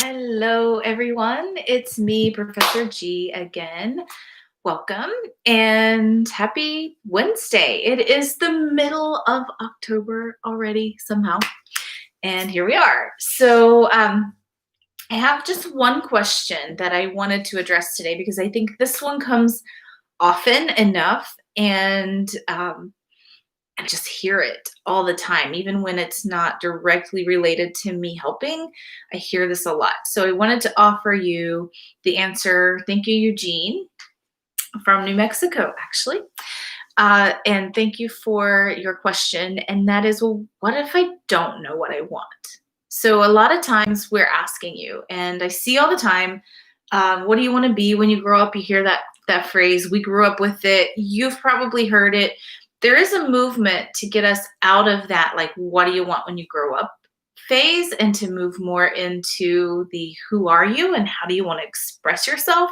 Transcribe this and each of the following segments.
Hello, everyone. It's me, Professor G, again. Welcome and happy Wednesday. It is the middle of October already, somehow. And here we are. I have just one question that I wanted to address today because I think this one comes often enough. And I just hear it all the time, even when it's not directly related to me helping. I hear this a lot. So I wanted to offer you the answer. Thank you, Eugene, from New Mexico, actually. And thank you for your question. And that is, well, what if I don't know what I want? So a lot of times we're asking you, and I see all the time, what do you want to be when you grow up? You hear that phrase. We grew up with it. You've probably heard it. There is a movement to get us out of that, like, what do you want when you grow up phase, and to move more into the who are you and how do you want to express yourself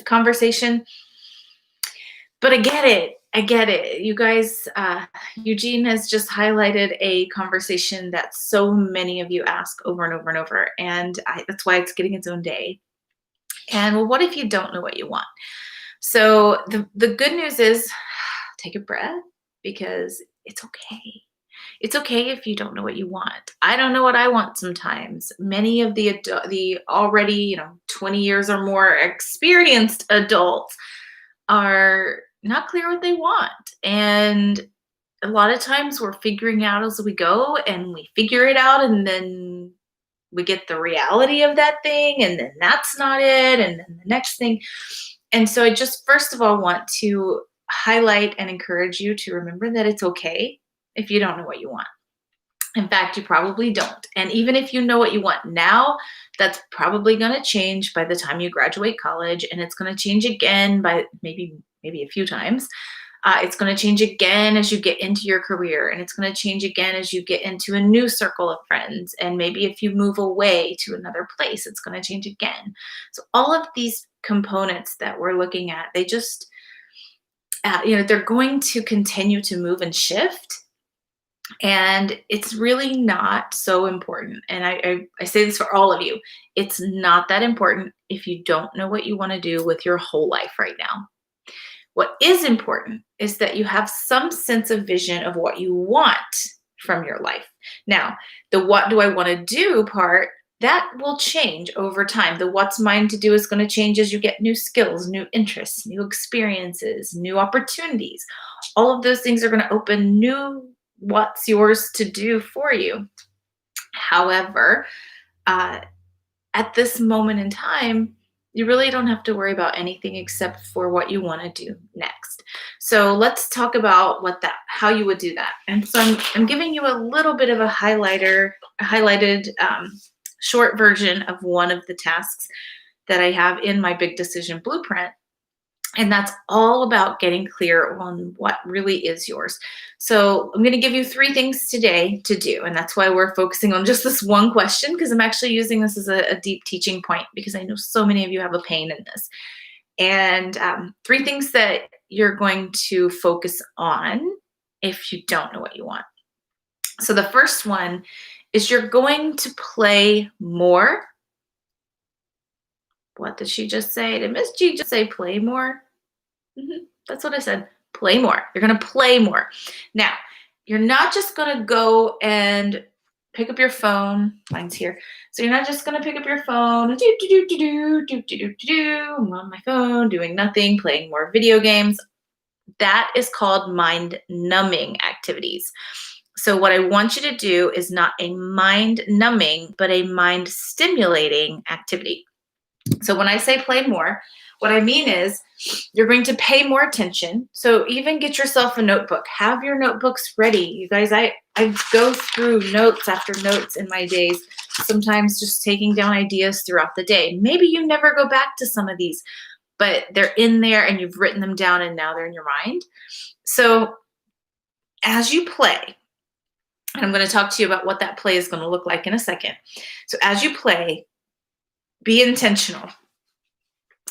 conversation. But I get it. I get it. You guys, Eugene has just highlighted a conversation that so many of you ask over and over and over. And that's why it's getting its own day. And well, what if you don't know what you want? So the good news is take a breath, because it's okay. It's okay if you don't know what you want. I don't know what I want sometimes. Many of the already, 20 years or more experienced adults are not clear what they want. And a lot of times we're figuring out as we go, and we figure it out, and then we get the reality of that thing, and then that's not it, and then the next thing. And so I just first of all want to highlight and encourage you to remember that it's okay if you don't know what you want. In fact, you probably don't. And even if you know what you want now, that's probably going to change by the time you graduate college, and it's going to change again by maybe a few times. It's going to change again as you get into your career, and it's going to change again as you get into a new circle of friends. And maybe if you move away to another place, it's going to change again. So all of these components that we're looking at, they just, they're going to continue to move and shift. And it's really not so important. And I say this for all of you. It's not that important if you don't know what you want to do with your whole life right now. What is important is that you have some sense of vision of what you want from your life. Now, the what do I want to do part, that will change over time. The what's mine to do is going to change as you get new skills, new interests, new experiences, new opportunities. All of those things are going to open new what's yours to do for you. However, at this moment in time, you really don't have to worry about anything except for what you want to do next. So let's talk about how you would do that. And so I'm giving you a little bit of a highlighted short version of one of the tasks that I have in my big decision blueprint. And that's all about getting clear on what really is yours. So I'm going to give you 3 things today to do. And that's why we're focusing on just this one question, because I'm actually using this as a deep teaching point, because I know so many of you have a pain in this. And 3 things that you're going to focus on if you don't know what you want. So the first one is you're going to play more. What did she just say? Did Miss G just say play more? That's what I said. Play more. You're going to play more. Now, you're not just going to go and pick up your phone. Mine's here. So you're not just going to pick up your phone. I'm on my phone, doing nothing, playing more video games. That is called mind numbing activities. So what I want you to do is not a mind numbing, but a mind stimulating activity. So when I say play more, what I mean is you're going to pay more attention. So even get yourself a notebook. Have your notebooks ready. You guys, I go through notes after notes in my days, sometimes just taking down ideas throughout the day. Maybe you never go back to some of these, but they're in there and you've written them down and now they're in your mind. So as you play, and I'm going to talk to you about what that play is going to look like in a second. So as you play, be intentional.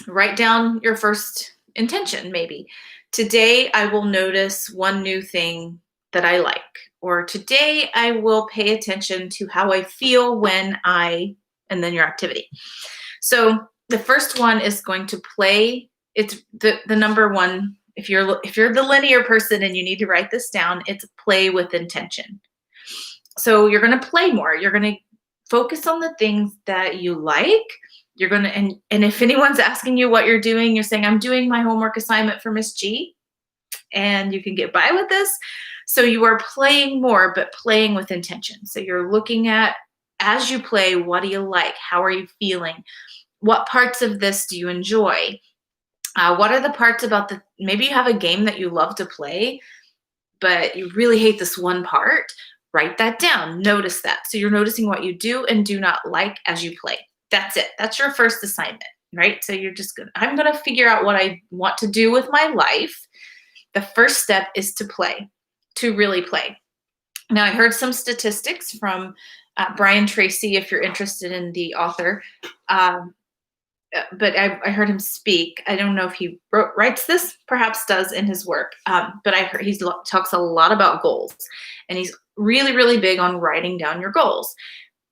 Write down your first intention, maybe. Today, I will notice one new thing that I like. Or today, I will pay attention to how I feel when I, and then your activity. So the first one is going to play. It's the number one. If you're the linear person and you need to write this down, it's play with intention. So you're going to play more. You're going to focus on the things that you like. You're going to, and if anyone's asking you what you're doing, you're saying, I'm doing my homework assignment for Miss G, and you can get by with this. So you are playing more, but playing with intention. So you're looking at, as you play, what do you like? How are you feeling? What parts of this do you enjoy? What are the parts about maybe you have a game that you love to play, but you really hate this one part. Write that down. Notice that. So you're noticing what you do and do not like as you play. That's it. That's your first assignment, right? So I'm going to figure out what I want to do with my life. The first step is to play, to really play. Now, I heard some statistics from Brian Tracy, if you're interested in the author, but I heard him speak. I don't know if he writes this, perhaps does in his work, but I heard he talks a lot about goals, and he's really, really big on writing down your goals.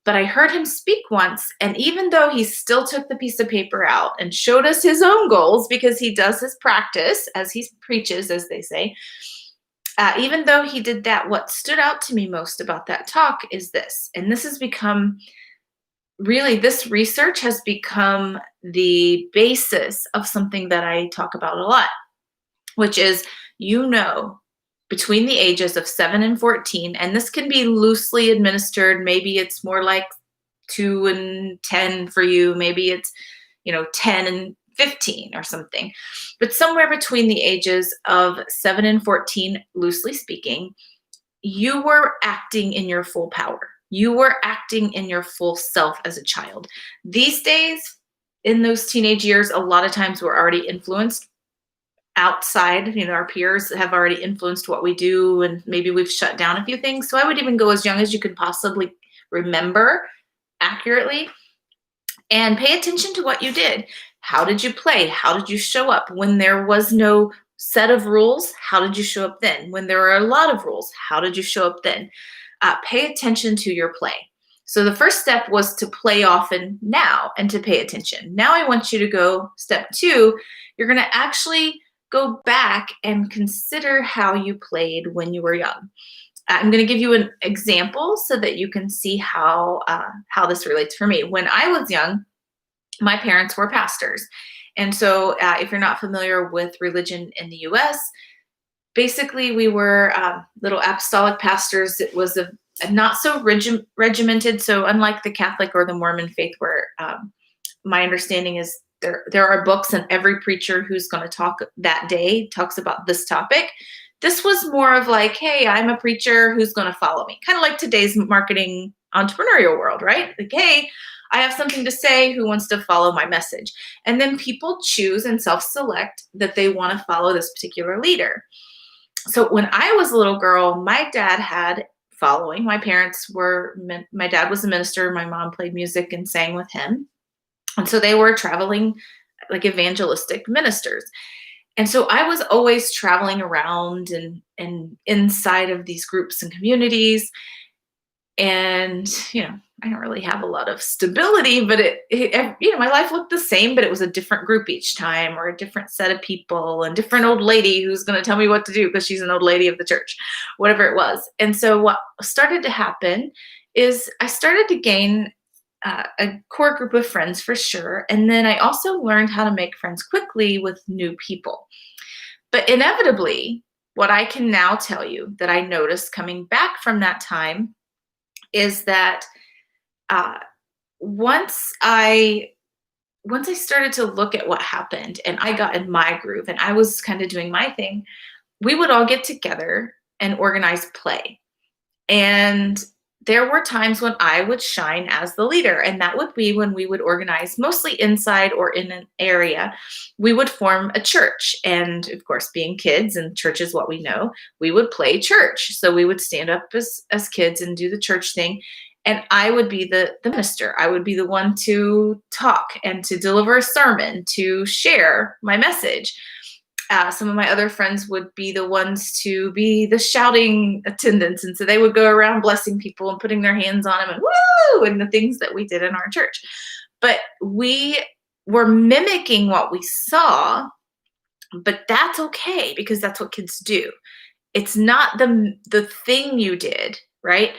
But I heard him speak once, and even though he still took the piece of paper out and showed us his own goals, because he does his practice as he preaches, as they say, even though he did that, what stood out to me most about that talk is this, and this has become this research has become the basis of something that I talk about a lot, which is, between the ages of 7 and 14, and this can be loosely administered. Maybe it's more like 2 and 10 for you. Maybe it's, 10 and 15 or something, but somewhere between the ages of 7 and 14, loosely speaking, you were acting in your full power. You were acting in your full self as a child. These days, in those teenage years, a lot of times we're already influenced outside. Our peers have already influenced what we do, and maybe we've shut down a few things. So I would even go as young as you could possibly remember accurately, and pay attention to what you did. How did you play? How did you show up? When there was no set of rules, how did you show up then? When there were a lot of rules, how did you show up then? Pay attention to your play. So the first step was to play often now and to pay attention. Now I want you to go step 2. You're going to actually go back and consider how you played when you were young. I'm going to give you an example so that you can see how this relates for me. When I was young, my parents were pastors. And so if you're not familiar with religion in the U.S., basically we were little apostolic pastors. It was a not so regimented. So unlike the Catholic or the Mormon faith, where my understanding is there are books, and every preacher who's going to talk that day talks about this topic. This was more of like, hey, I'm a preacher, who's going to follow me? Kind of like today's marketing entrepreneurial world, right? Like, hey, I have something to say, who wants to follow my message? And then people choose and self-select that they want to follow this particular leader. So when I was a little girl, my dad had following. My dad was a minister. My mom played music and sang with him. And so they were traveling like evangelistic ministers. And so I was always traveling around and inside of these groups and communities. And, I don't really have a lot of stability, but my life looked the same, but it was a different group each time, or a different set of people, and different old lady who's going to tell me what to do because she's an old lady of the church, whatever it was. And so what started to happen is I started to gain a core group of friends for sure. And then I also learned how to make friends quickly with new people. But inevitably, what I can now tell you that I noticed coming back from that time is that once I started to look at what happened and I got in my groove and I was kind of doing my thing, we would all get together and organize play. And there were times when I would shine as the leader, and that would be when we would organize, mostly inside or in an area. We would form a church, and of course, being kids, and church is what we know, we would play church. So we would stand up as kids and do the church thing, and I would be the minister. I would be the one to talk and to deliver a sermon, to share my message. Some of my other friends would be the ones to be the shouting attendants. And so they would go around blessing people and putting their hands on them and woo, and the things that we did in our church. But we were mimicking what we saw, but that's okay because that's what kids do. It's not the thing you did, right?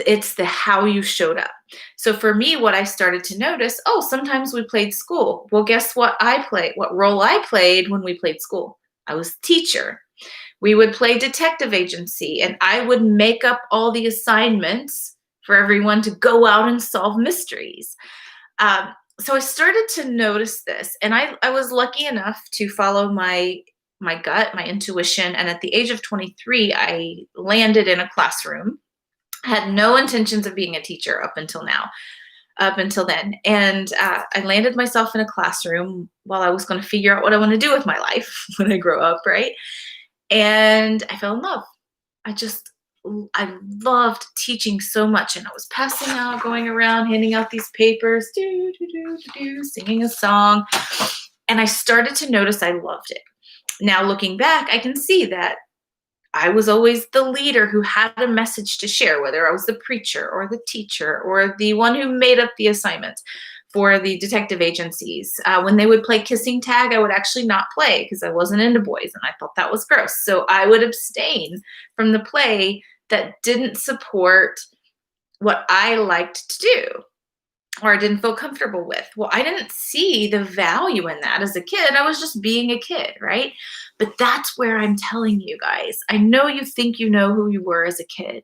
It's the how you showed up. So for me, what I started to notice, oh, sometimes we played school. Well, guess what what role I played when we played school? I was teacher. We would play detective agency, and I would make up all the assignments for everyone to go out and solve mysteries. Um, so I started to notice this, and I was lucky enough to follow my gut, my intuition, and at the age of 23, I landed in a classroom. Had no intentions of being a teacher up until then. And I landed myself in a classroom while I was going to figure out what I want to do with my life when I grow up, right? And I fell in love. I loved teaching so much, and I was passing out, going around, handing out these papers, singing a song. And I started to notice I loved it. Now, looking back, I can see that I was always the leader who had a message to share, whether I was the preacher or the teacher or the one who made up the assignments for the detective agencies. When they would play kissing tag, I would actually not play because I wasn't into boys and I thought that was gross. So I would abstain from the play that didn't support what I liked to do or I didn't feel comfortable with. Well, I didn't see the value in that as a kid. I was just being a kid, right? But that's where I'm telling you guys. I know you think you know who you were as a kid,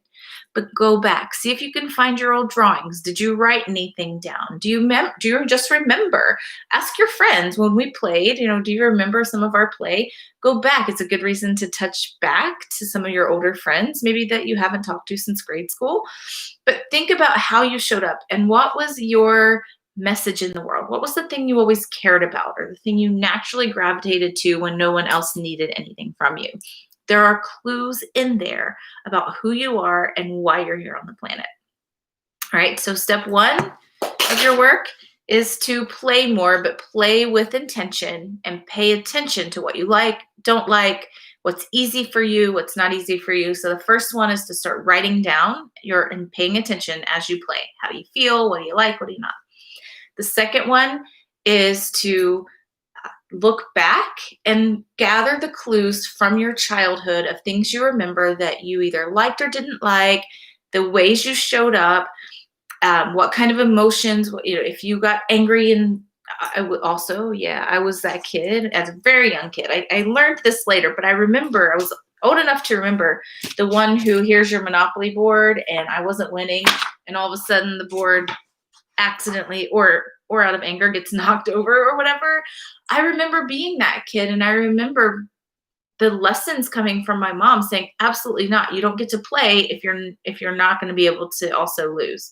but go back. See if you can find your old drawings. Did you write anything down? Do you just remember? Ask your friends when we played, do you remember some of our play? Go back. It's a good reason to touch back to some of your older friends, maybe that you haven't talked to since grade school. But think about how you showed up and what was your message in the world? What was the thing you always cared about or the thing you naturally gravitated to when no one else needed anything from you? There are clues in there about who you are and why you're here on the planet. All right, so step one of your work is to play more, but play with intention and pay attention to what you like, don't like, what's easy for you, what's not easy for you. So the first one is to start writing down and paying attention as you play. How do you feel? What do you like? What do you not? The second one is to look back and gather the clues from your childhood of things you remember that you either liked or didn't like, the ways you showed up, what kind of emotions, if you got angry. And I was that kid as a very young kid. I learned this later, but I remember I was old enough to remember the one who here's your Monopoly board and I wasn't winning, and all of a sudden the board accidentally or out of anger gets knocked over or whatever. I remember being that kid, and I remember the lessons coming from my mom saying, absolutely not. You don't get to play if you're not going to be able to also lose.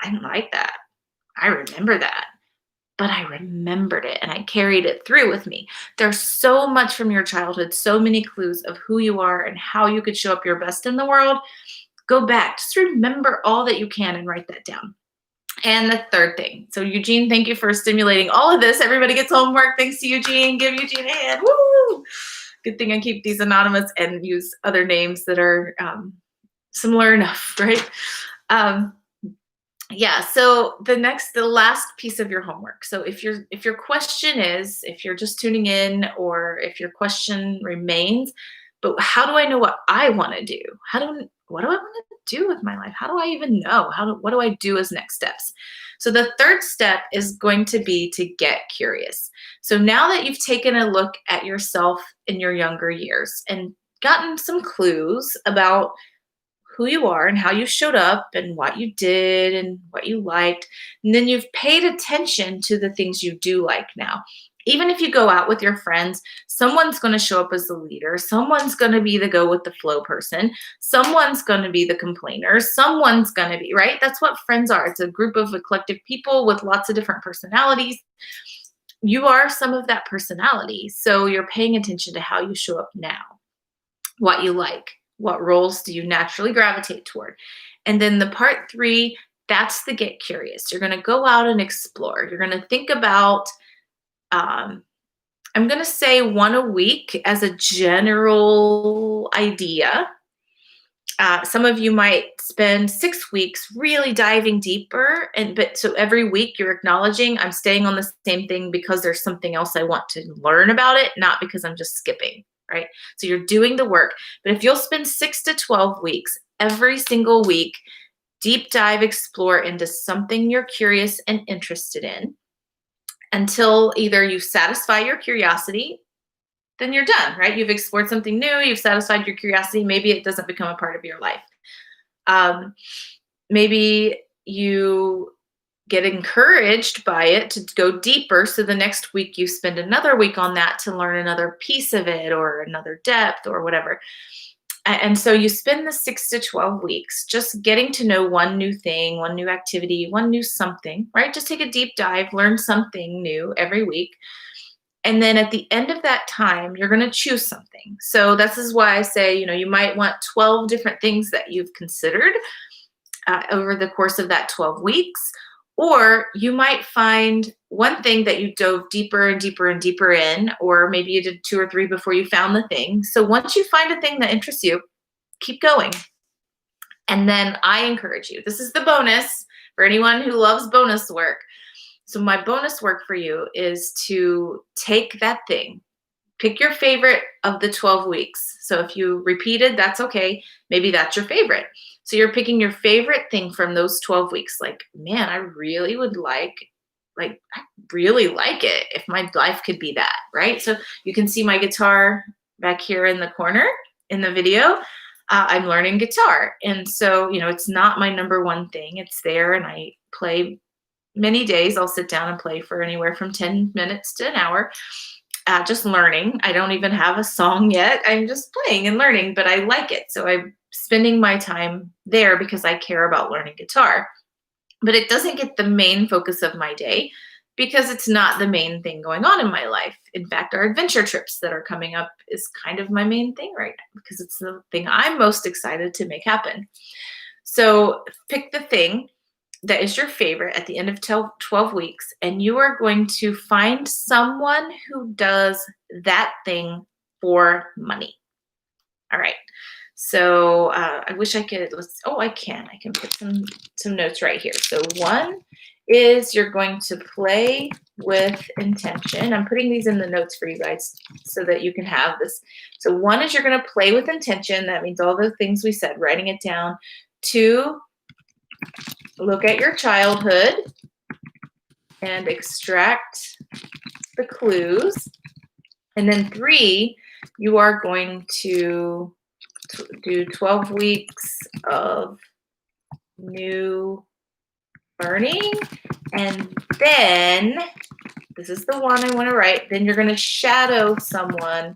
I didn't like that. I remember that. But I remembered it and I carried it through with me. There's so much from your childhood, so many clues of who you are and how you could show up your best in the world. Go back, just remember all that you can and write that down. And the third thing. So Eugene, thank you for stimulating all of this. Everybody gets homework. Thanks to Eugene. Give Eugene a hand. Woo! Good thing I keep these anonymous and use other names that are similar enough, right? So the last piece of your homework. So if your question is, if you're just tuning in, or if your question remains, but how do I know what I want to do? What do I want to do with my life? How do I even know? What do I do as next steps? So the third step is going to be to get curious. So now that you've taken a look at yourself in your younger years and gotten some clues about who you are and how you showed up and what you did and what you liked, and then you've paid attention to the things you do like now. Even if you go out with your friends, someone's going to show up as the leader. Someone's going to be the go with the flow person. Someone's going to be the complainer. Someone's going to be, right? That's what friends are. It's a group of eclectic people with lots of different personalities. You are some of that personality. So you're paying attention to how you show up now, what you like, what roles do you naturally gravitate toward. And then the part 3, that's the get curious. You're going to go out and explore. You're going to think about I'm going to say one a week as a general idea. Some of you might spend 6 weeks really diving deeper, but so every week you're acknowledging I'm staying on the same thing because there's something else I want to learn about it, not because I'm just skipping, right? So you're doing the work. But if you'll spend 6 to 12 weeks every single week, deep dive, explore into something you're curious and interested in until either you satisfy your curiosity, then you're done, right? You've explored something new, you've satisfied your curiosity. Maybe it doesn't become a part of your life. Um, Maybe you get encouraged by it to go deeper. So the next week you spend another week on that to learn another piece of it or another depth or whatever. And so you spend the 6 to 12 weeks just getting to know one new thing, one new activity, one new something, right? Just take a deep dive, learn something new every week. And then at the end of that time, you're going to choose something. So this is why I say, you might want 12 different things that you've considered over the course of that 12 weeks. Or you might find one thing that you dove deeper and deeper and deeper in, or maybe you did 2 or 3 before you found the thing. So once you find a thing that interests you, keep going. And then I encourage you. This is the bonus for anyone who loves bonus work. So my bonus work for you is to take that thing, pick your favorite of the 12 weeks. So if you repeated, that's okay. Maybe that's your favorite. So you're picking your favorite thing from those 12 weeks. Like, man, I really would I really like it if my life could be that, right? So you can see my guitar back here in the corner in the video. I'm learning guitar. And so, it's not my number one thing. It's there and I play many days. I'll sit down and play for anywhere from 10 minutes to an hour, just learning. I don't even have a song yet. I'm just playing and learning, but I like it. So I'm spending my time there because I care about learning guitar. But it doesn't get the main focus of my day because it's not the main thing going on in my life. In fact, our adventure trips that are coming up is kind of my main thing right now because it's the thing I'm most excited to make happen. So pick the thing that is your favorite at the end of 12 weeks, and you are going to find someone who does that thing for money. All right. So I wish I could, I can put some notes right here. So one is you're going to play with intention. I'm putting these in the notes for you guys so that you can have this. So one is you're going to play with intention. That means all the things we said, writing it down. 2, look at your childhood and extract the clues. And then 3, you are going to do 12 weeks of new learning. And then, this is the one I want to write, then you're going to shadow someone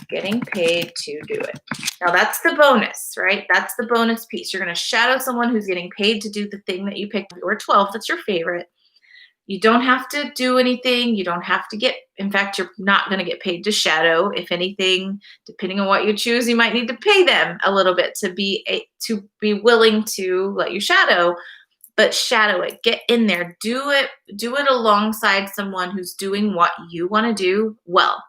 getting paid to do it. Now that's the bonus, right? That's the bonus piece. You're going to shadow someone who's getting paid to do the thing that you picked, or 12, that's your favorite. You don't have to do anything. You don't have to in fact, you're not going to get paid to shadow. If anything, depending on what you choose, you might need to pay them a little bit to be willing to let you shadow. But shadow it, get in there, do it alongside someone who's doing what you want to do well,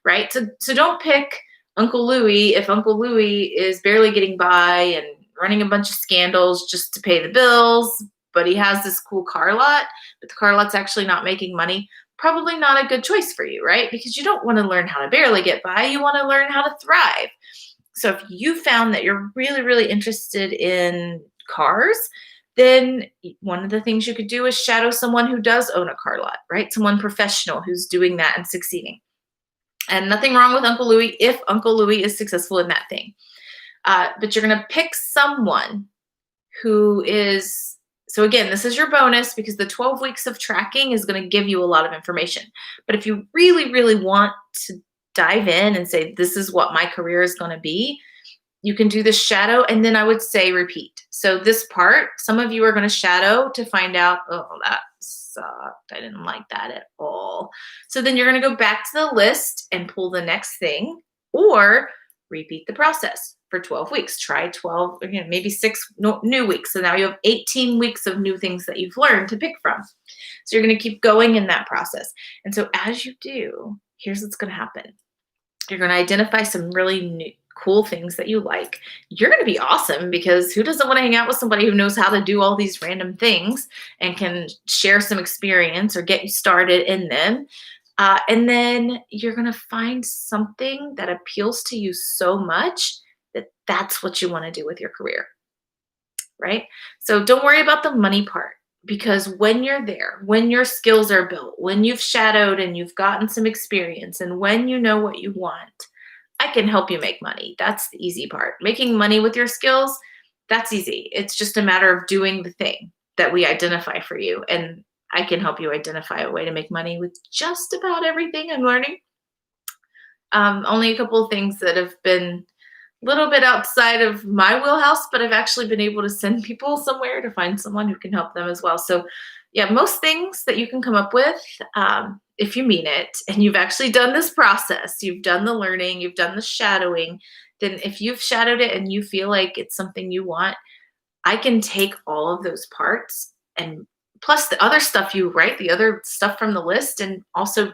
right? So don't pick Uncle Louie if Uncle Louie is barely getting by and running a bunch of scandals just to pay the bills, but he has this cool car lot, but the car lot's actually not making money. Probably not a good choice for you, right? Because you don't want to learn how to barely get by. You want to learn how to thrive. So if you found that you're really, really interested in cars, then one of the things you could do is shadow someone who does own a car lot, right? Someone professional who's doing that and succeeding. And nothing wrong with Uncle Louie if Uncle Louie is successful in that thing. But you're going to pick someone who is, so again, this is your bonus because the 12 weeks of tracking is going to give you a lot of information. But if you really, really want to dive in and say, this is what my career is going to be, you can do the shadow, and then I would say repeat. So this part, some of you are going to shadow to find out, oh, that sucked. I didn't like that at all. So then you're going to go back to the list and pull the next thing, or repeat the process for 12 weeks. Try 12, maybe 6 new weeks. So now you have 18 weeks of new things that you've learned to pick from. So you're going to keep going in that process. And so as you do, here's what's going to happen. You're going to identify some really cool things that you like. You're going to be awesome because who doesn't want to hang out with somebody who knows how to do all these random things and can share some experience or get you started in them? And then you're going to find something that appeals to you so much that that's what you want to do with your career, right? So don't worry about the money part, because when you're there, when your skills are built, when you've shadowed and you've gotten some experience, and when you know what you want, I can help you make money. That's the easy part. Making money with your skills, that's easy. It's just a matter of doing the thing that we identify for you. And I can help you identify a way to make money with just about everything I'm learning. Only a couple of things that have been a little bit outside of my wheelhouse, but I've actually been able to send people somewhere to find someone who can help them as well. So, yeah, most things that you can come up with, if you mean it, and you've actually done this process, you've done the learning, you've done the shadowing, then if you've shadowed it and you feel like it's something you want, I can take all of those parts and plus the other stuff you write, the other stuff from the list, and also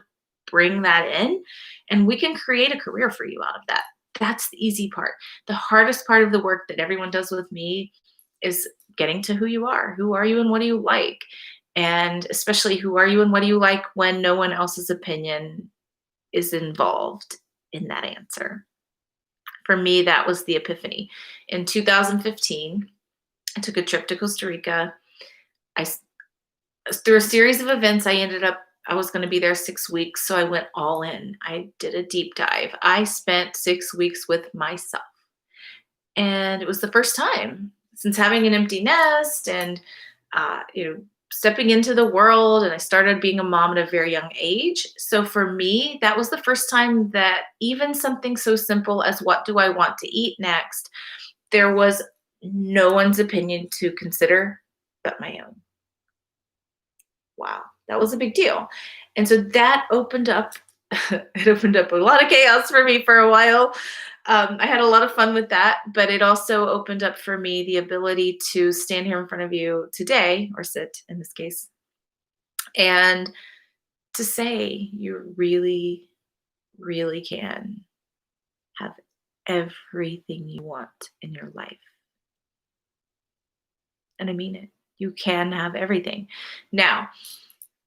bring that in, and we can create a career for you out of that. That's the easy part. The hardest part of the work that everyone does with me is getting to who you are. Who are you and what do you like? And especially, who are you and what do you like when no one else's opinion is involved in that answer? For me, that was the epiphany. In 2015, I took a trip to Costa Rica. I Through a series of events, I was going to be there 6 weeks. So I went all in. I did a deep dive. I spent 6 weeks with myself. And it was the first time since having an empty nest and, stepping into the world. And I started being a mom at a very young age. So for me, that was the first time that even something so simple as what do I want to eat next, there was no one's opinion to consider but my own. Wow, that was a big deal. And so that opened up it opened up a lot of chaos for me for a while. I had a lot of fun with that, but it also opened up for me the ability to stand here in front of you today, or sit in this case, and to say you really, really can have everything you want in your life. And I mean it. You can have everything. Now,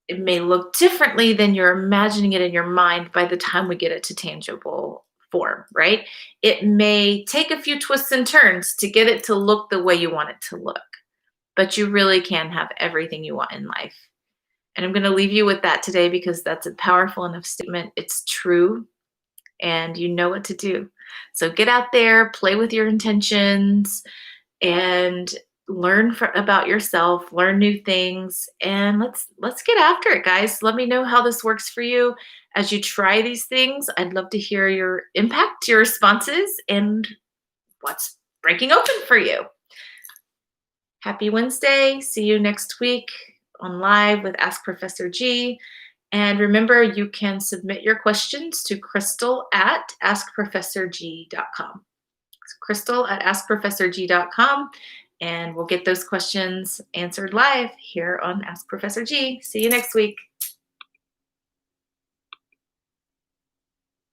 it may look differently than you're imagining it in your mind by the time we get it to tangible form, right? It may take a few twists and turns to get it to look the way you want it to look, but you really can have everything you want in life. And I'm going to leave you with that today because that's a powerful enough statement. It's true, and you know what to do. So get out there, play with your intentions, and learn about yourself, learn new things, and let's get after it, guys. Let me know how this works for you as you try these things. I'd love to hear your impact, your responses, and what's breaking open for you. Happy Wednesday. See you next week on Live with Ask Professor G. And remember, you can submit your questions to Crystal at askprofessorg.com. Crystal at askprofessorg.com, and we'll get those questions answered live here on Ask Professor G. See you next week.